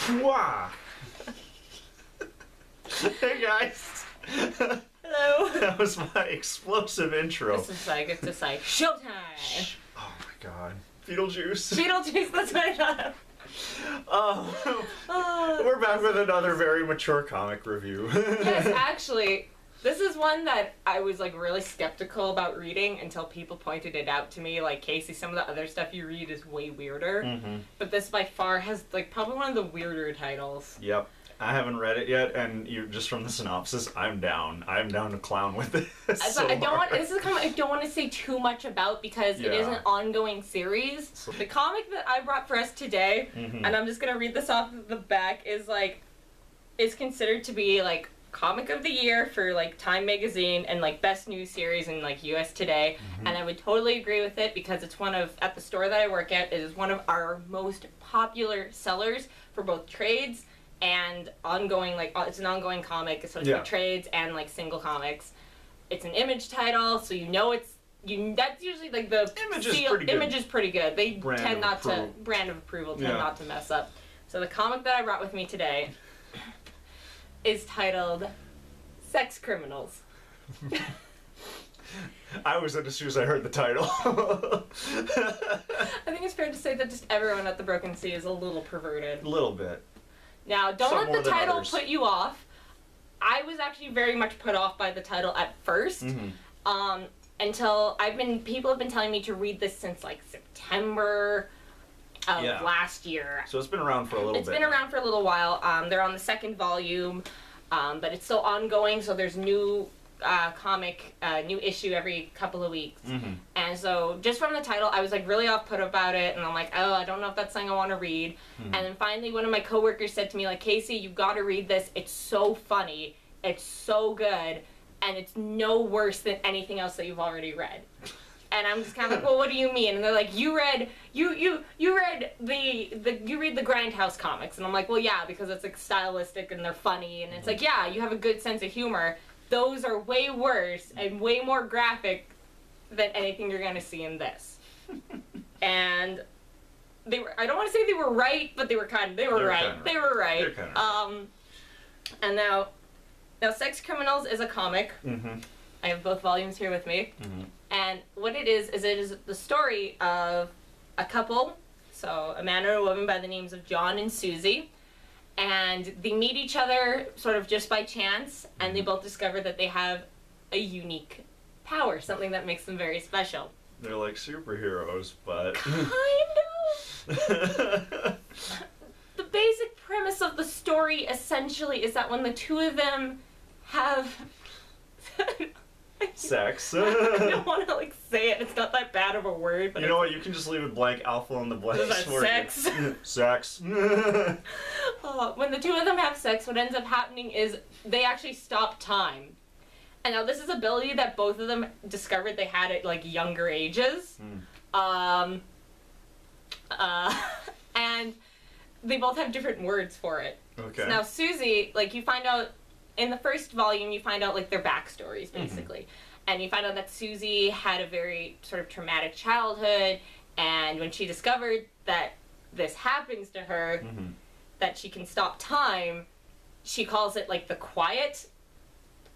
Wow. Hey guys. Hello. That was my explosive intro. This is like, it's just like, showtime. Oh my god. Beetlejuice. Beetlejuice, that's what I thought of. We're back with another very mature comic review. Yes, actually, this is one that I was like really skeptical about reading until people pointed it out to me. Like, Casey, some of the other stuff you read is way weirder. Mm-hmm. But this by far has like probably one of the weirder titles. Yep. I haven't read it yet, and you just from the synopsis, I'm down. I'm down to clown with this. So I don't want. This is kind of, I don't want to say too much about because it is an ongoing series. So, the comic that I brought for us today, mm-hmm. and I'm just gonna read this off of the back, is like, is considered to be like comic of the year for like Time magazine and like best new series in like US Today, mm-hmm. and I would totally agree with it because it's one of, at the store that I work at, it is one of our most popular sellers for both trades and ongoing, like, it's an ongoing comic, so it's for trades and like single comics. It's an Image title, so you know it's, that's usually like the Image is pretty good. They brand tend not approval. to, brand of approval, tend not to mess up. So the comic that I brought with me today is titled Sex Criminals. I was in as soon as I heard the title. I think it's fair to say that just everyone at the Broken Sea is a little perverted. A little bit. Now, don't Some more let the than title others. put you off. I was actually very much put off by the title at first, until people have been telling me to read this since like September of last year. So it's been around for a little bit. It's been around for a little while. They're on the second volume, but it's still ongoing, so there's new new issue every couple of weeks. And so just from the title, I was like really off put about it, and I'm like, oh, I don't know if that's something I want to read. And then finally one of my coworkers said to me, like, Casey, you've got to read this. It's so funny. It's so good. And it's no worse than anything else that you've already read. And I'm just kind of like, well, what do you mean? And they're like, you read the Grindhouse comics. And I'm like, well, yeah, because it's like stylistic and they're funny. And it's like, yeah, you have a good sense of humor. Those are way worse and way more graphic than anything you're going to see in this. And they were, I don't want to say they were right, but they were right. They were right. And now Sex Criminals is a comic. I have both volumes here with me. And what it is the story of a couple, so a man and a woman by the names of John and Susie. And they meet each other sort of just by chance, and they both discover that they have a unique power, something that makes them very special. They're like superheroes, but... Kind of! The basic premise of the story, essentially, is that when the two of them have... Sex. I don't want to, like, say it. It's not that bad of a word. But you know what? You can just leave it blank. I'll fill in the blanks for sex? you. Sex. When the two of them have sex, what ends up happening is they actually stop time. And now this is an ability that both of them discovered they had at, like, younger ages. And they both have different words for it. Okay. So now Susie, like, you find out, in the first volume, you find out, like, their backstories, basically. And you find out that Susie had a very sort of traumatic childhood, and when she discovered that this happens to her, that she can stop time, she calls it, like, the quiet,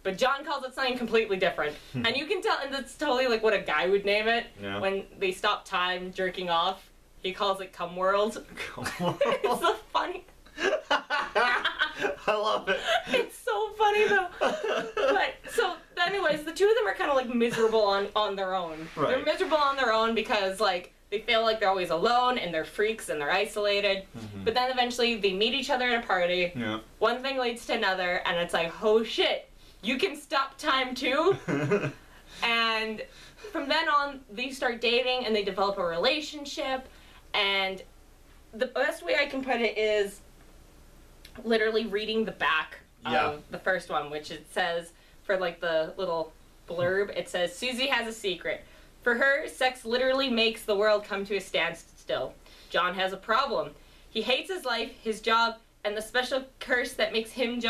but John calls it something completely different. And you can tell, and that's totally, like, what a guy would name it, when they stop time jerking off. He calls it Cum World. Cum World? It's so funny. I love it. It's so funny though. But so anyways, the two of them are kind of like miserable on their own. Right. They're miserable on their own because like they feel like they're always alone and they're freaks and they're isolated. But then eventually they meet each other at a party. One thing leads to another, and it's like, oh shit, you can stop time too. And from then on, they start dating and they develop a relationship. And the best way I can put it is literally reading the back of the first one, which it says, for like the little blurb, it says, Susie has a secret. For her, sex literally makes the world come to a standstill. John has a problem. He hates his life, his job, and the special curse that makes him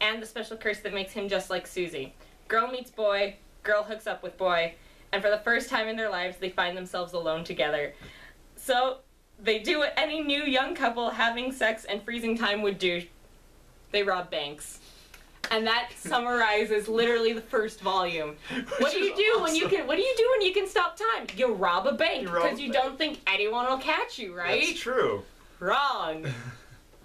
and the special curse that makes him just like Susie. Girl meets boy, girl hooks up with boy, and for the first time in their lives, they find themselves alone together. So they do what any new young couple having sex and freezing time would do. They rob banks. And that summarizes literally the first volume. What do you do when you can stop time? You rob a bank because you don't think anyone will catch you, right? That's true. Wrong.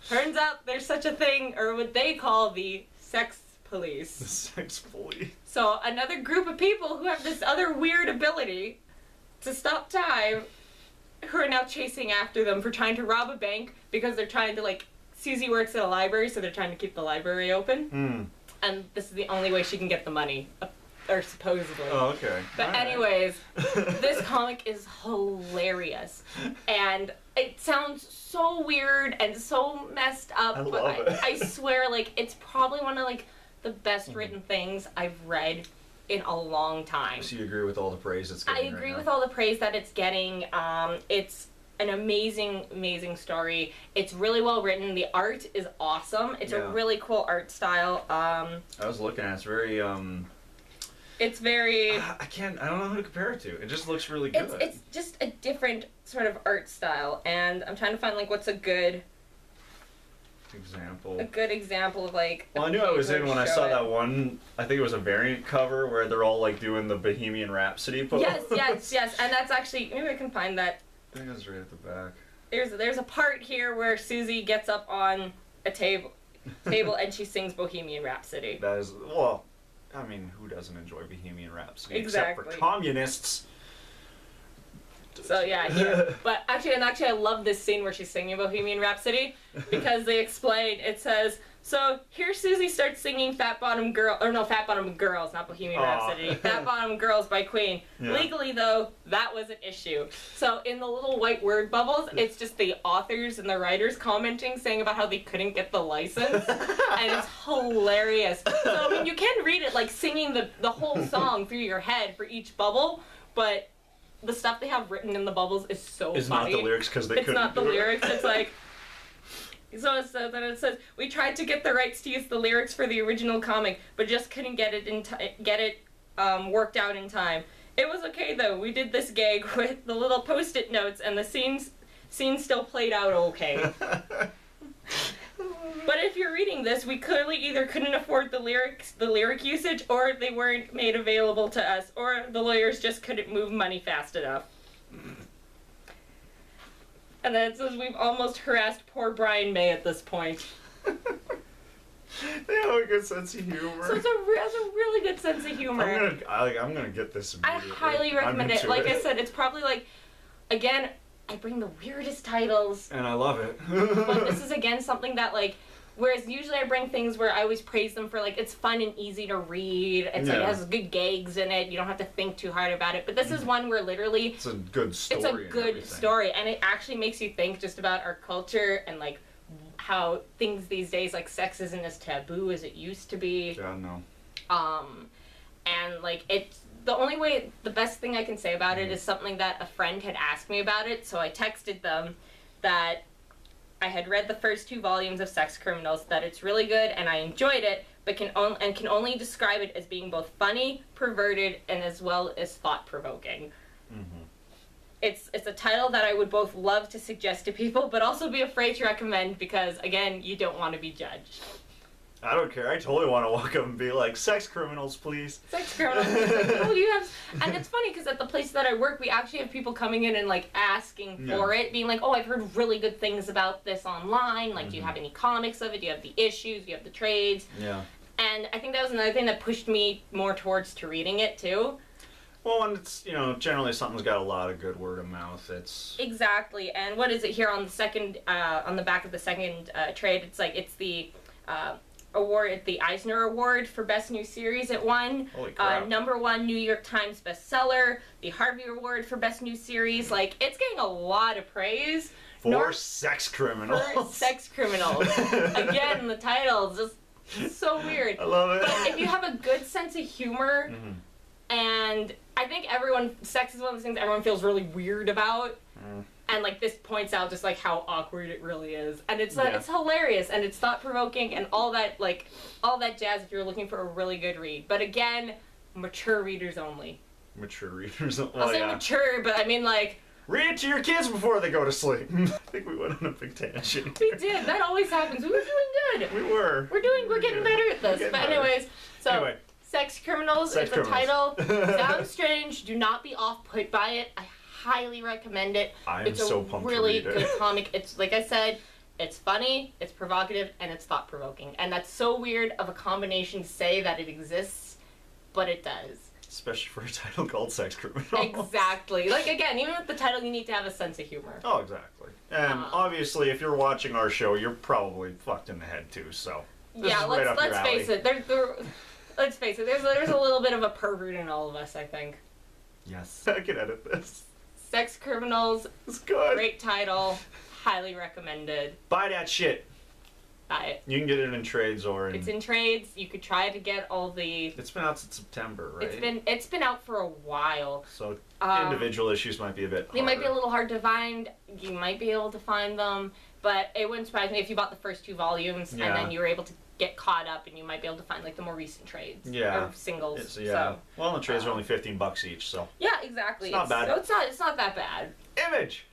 Turns out there's such a thing, or what they call the sex police. The sex police. So another group of people who have this other weird ability to stop time, who are now chasing after them for trying to rob a bank because they're trying to, like, Susie works at a library, so they're trying to keep the library open. And this is the only way she can get the money, or supposedly. Oh, okay. But anyways, this comic is hilarious. And it sounds so weird and so messed up. I love it. I swear, like, it's probably one of, like, the best written things I've read in a long time. So you agree with all the praise it's getting? I agree right with now? all the praise that it's getting. It's an amazing, amazing story. It's really well written. The art is awesome. It's a really cool art style. I was looking at it. It's very It's very. I don't know who to compare it to. It just looks really good. It's just a different sort of art style, and I'm trying to find, like, what's a good example of, like. Well, I knew I was in when I saw that one. I think it was a variant cover where they're all, like, doing the Bohemian Rhapsody pose. Yes, and that's actually, maybe I can find that. I think it was right at the back. There's a part here where Susie gets up on a table and she sings Bohemian Rhapsody. That is, well, I mean, who doesn't enjoy Bohemian Rhapsody? Exactly. Except for communists. So yeah, here. But actually I love this scene where she's singing Bohemian Rhapsody because they explain, it says, so here Susie starts singing Fat Bottom Girls, not Bohemian Rhapsody. Fat Bottom Girls by Queen. Yeah. Legally though, that was an issue. So in the little white word bubbles, it's just the authors and the writers commenting, saying about how they couldn't get the license. And it's hilarious. So I mean, you can read it like singing the whole song through your head for each bubble, but the stuff they have written in the bubbles is so funny. It's not the lyrics because they couldn't. It's not the lyrics. It's like. So then it says, we tried to get the rights to use the lyrics for the original comic, but just couldn't get it worked out in time. It was okay though. We did this gag with the little post-it notes, and the scenes still played out okay. But if you're reading this, we clearly either couldn't afford the lyric usage, or they weren't made available to us, or the lawyers just couldn't move money fast enough. And then it says, we've almost harassed poor Brian May at this point. They have a good sense of humor. So it's a really good sense of humor. I'm gonna get this immediately. I highly recommend it. Like I said, it's probably like, again, I bring the weirdest titles. And I love it. But this is, again, something that, like, whereas usually I bring things where I always praise them for, like, it's fun and easy to read. It's like, it has good gags in it. You don't have to think too hard about it. But this is one where literally... It's a good story. It's a good story. And it actually makes you think just about our culture and, like, how things these days, like, sex isn't as taboo as it used to be. Yeah, no. And, like, it's... The best thing I can say about it is something that a friend had asked me about it. So I texted them that... I had read the first 2 volumes of Sex Criminals, that it's really good and I enjoyed it, but can only describe it as being both funny, perverted, and as well as thought-provoking. Mm-hmm. It's a title that I would both love to suggest to people, but also be afraid to recommend because, again, you don't want to be judged. I don't care. I totally want to walk up and be like, sex criminals, please. Sex criminals. Oh, you have... And it's funny because at the place that I work, we actually have people coming in and, like, asking for it, being like, oh, I've heard really good things about this online. Like, do you have any comics of it? Do you have the issues? Do you have the trades? Yeah. And I think that was another thing that pushed me more towards to reading it, too. Well, and it's, generally something's got a lot of good word of mouth. It's... Exactly. And what is it here on the second, on the back of the second trade? It's like, it's the... award, the Eisner Award for Best New Series it won. Holy crap. #1 New York Times bestseller, the Harvey Award for Best New Series. Like, it's getting a lot of praise. For sex criminals. For sex criminals. Again, the title is just so weird. I love it. But if you have a good sense of humor, and I think sex is one of those things everyone feels really weird about. And, like, this points out just, like, how awkward it really is. And it's it's hilarious, and it's thought-provoking, and all that jazz if you're looking for a really good read. But, again, mature readers only. Mature readers only. I'll say mature, but I mean, like, Read it to your kids before they go to sleep. I think we went on a big tangent. We did. That always happens. We were doing good. We were. We're getting better at this. But anyways, so Sex Criminals is the title. Sounds strange. Do not be off-put by it. I highly recommend it. It's so pumped really to read it. good comic. It's like I said, it's funny, it's provocative, and it's thought-provoking. And that's so weird of a combination to say that it exists, but it does. Especially for a title called Sex Criminals. Exactly. Like, again, even with the title, you need to have a sense of humor. Oh, exactly. And obviously, if you're watching our show, you're probably fucked in the head too, so. Yeah, let's face it. Let's face it, there's a little bit of a pervert in all of us, I think. Yes. I can edit this. Sex Criminals. It's good. Great title. Highly recommended. Buy that shit. Buy it. You can get it in trades or in... It's in trades. You could try to get all the... It's been out since September, right? It's been out for a while. So individual issues might be a bit harder. They might be a little hard to find. You might be able to find them, but it wouldn't surprise me if you bought the first 2 volumes and then you were able to get caught up, and you might be able to find like the more recent trades. Yeah. Or singles. So, well, the trades are only $15 each, so. Yeah, exactly. It's not bad. So it's not that bad. Image.